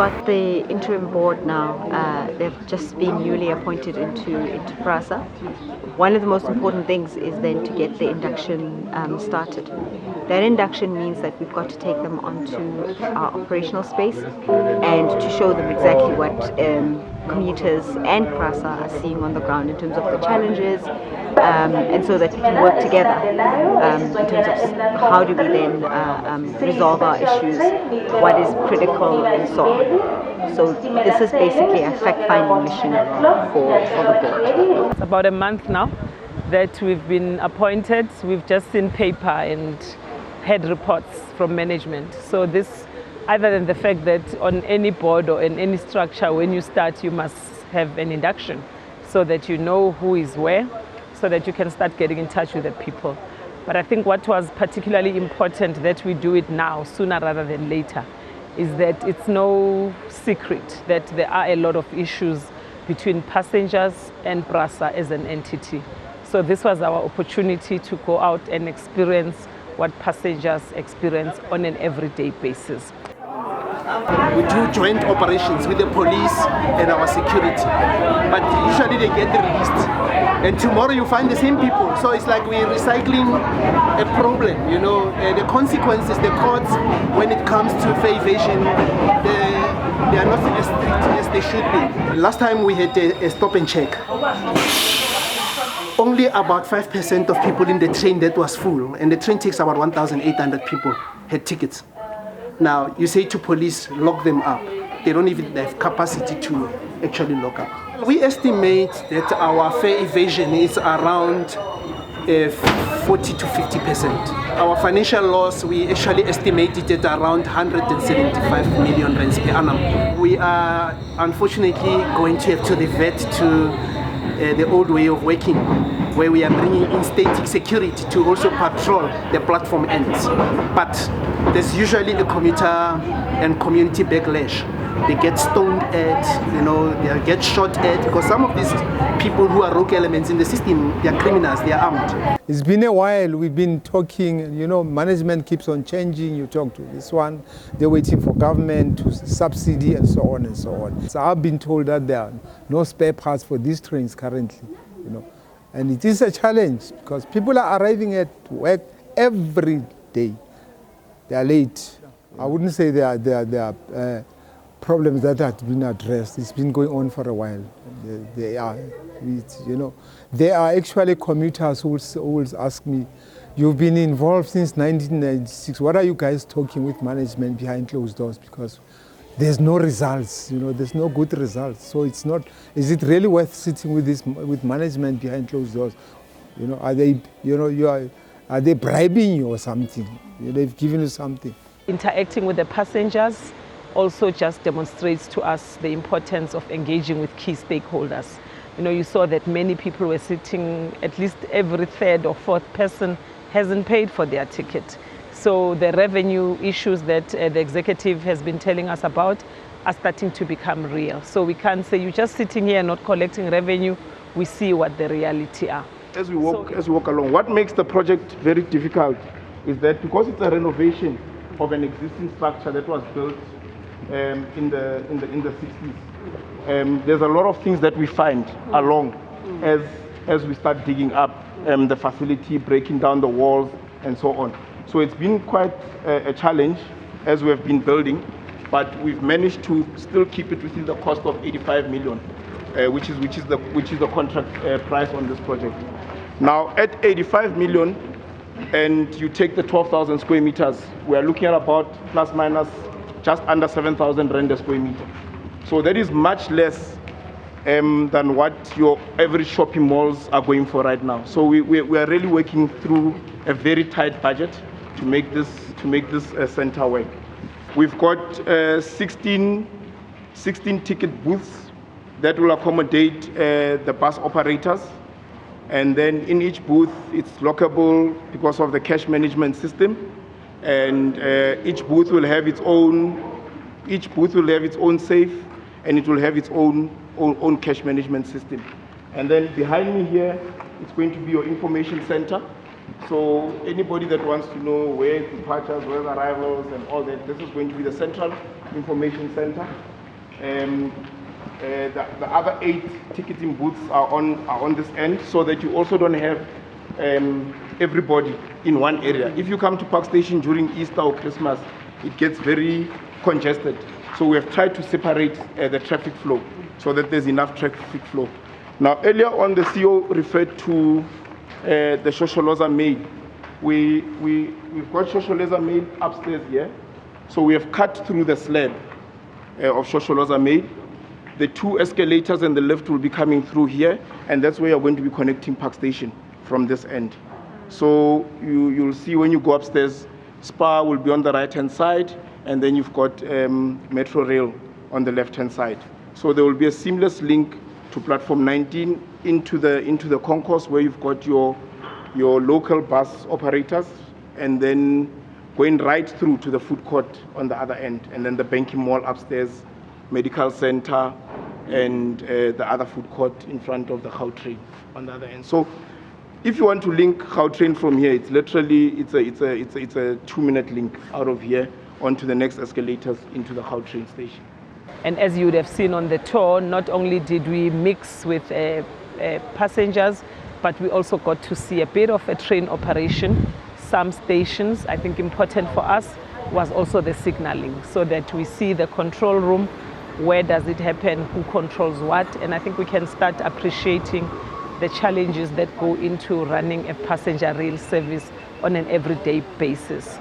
got the interim board now. They've just been newly appointed into Prasa. One of the most important things is then to get the induction started. That induction means that we've got to take them onto our operational space and to show them exactly what commuters and Prasa are seeing on the ground in terms of the challenges, and so that we can work together in terms of how do we then resolve our issues, what is critical, and so on. So this is basically a fact-finding mission for the board. It's about a month now that we've been appointed. We've just seen paper and had reports from management. So this, other than the fact that on any board or in any structure, when you start, you must have an induction so that you know who is where, so that you can start getting in touch with the people. But I think what was particularly important that we do it now, sooner rather than later, is that it's no secret that there are a lot of issues between passengers and Prasa as an entity. So this was our opportunity to go out and experience what passengers experience on an everyday basis. We do joint operations with the police and our security, but usually they get released. And tomorrow you find the same people. So it's like we're recycling a problem, you know. The consequences, the courts, when it comes to fare evasion, they are not as strict as they should be. Last time we had a stop and check. Only about 5% of people in the train that was full, and the train takes about 1,800 people, had tickets. Now, you say to police, lock them up. They don't even have capacity to actually lock up. We estimate that our fare evasion is around 40 to 50%. Our financial loss, we actually estimated at around 175 million rands per annum. We are unfortunately going to have to revert to the old way of working, where we are bringing in static security to also patrol the platform ends. But there's usually a commuter and community backlash. They get stoned at, you know, they get shot at, because some of these people who are rogue elements in the system, they are criminals, they are armed. It's been a while, we've been talking, you know, management keeps on changing. You talk to this one, they're waiting for government to subsidy and so on and so on. So I've been told that there are no spare parts for these trains currently, you know. And it is a challenge because people are arriving at work every day. They are late. I wouldn't say they are problems that have been addressed. It's been going on for a while. They are, you know, there are actually commuters who always ask me, "You've been involved since 1996. What are you guys talking with management behind closed doors?" Because there's no results, you know, there's no good results. So it's not, is it really worth sitting with management behind closed doors? You know, are they, you know, are they bribing you or something? You know, they've given you something. Interacting with the passengers also just demonstrates to us the importance of engaging with key stakeholders. You know, you saw that many people were sitting, at least every third or fourth person hasn't paid for their ticket. So the revenue issues that the executive has been telling us about are starting to become real. So we can't say you're just sitting here not collecting revenue. We see what the reality are. As we walk along, what makes the project very difficult is that because it's a renovation of an existing structure that was built in the 60s, there's a lot of things that we find along as we start digging up the facility, breaking down the walls and so on. So it's been quite a challenge as we have been building, but we've managed to still keep it within the cost of 85 million, which is the contract price on this project. Now at 85 million, and you take the 12,000 square meters, we are looking at about plus minus just under 7,000 rand a square meter. So that is much less than what your average shopping malls are going for right now. So we are really working through a very tight budget to make this center work. We've got 16 ticket booths that will accommodate the bus operators, and then in each booth it's lockable because of the cash management system, and each booth will have its own safe, and it will have its own cash management system. And then behind me here, it's going to be your information center, So anybody that wants to know where departures, where arrivals, and all that, this is going to be the central information center. The other 8 ticketing booths are on this end, so that you also don't have everybody in one area. If you come to Park Station during Easter or Christmas, it gets very congested. So we have tried to separate the traffic flow so that there's enough traffic flow. Now, earlier on, the CEO referred to the Shosholoza Mail. We've got Shosholoza Mail upstairs here. So we have cut through the slab of Shosholoza Mail. The 2 escalators and the lift will be coming through here, and that's where you're going to be connecting Park Station from this end. So you'll see when you go upstairs, SPA will be on the right-hand side, and then you've got Metro Rail on the left-hand side. So there will be a seamless link to platform 19 into the concourse, where you've got your local bus operators, and then going right through to the food court on the other end, and then the banking mall upstairs, medical center, and the other food court in front of the Gautrain on the other end. So if you want to link Gautrain from here, it's literally it's a 2-minute link out of here onto the next escalators into the Gautrain station. And as you would have seen on the tour, not only did we mix with passengers, but we also got to see a bit of a train operation. Some stations, I think important for us was also the signaling, so that we see the control room, where does it happen, who controls what, and I think we can start appreciating the challenges that go into running a passenger rail service on an everyday basis.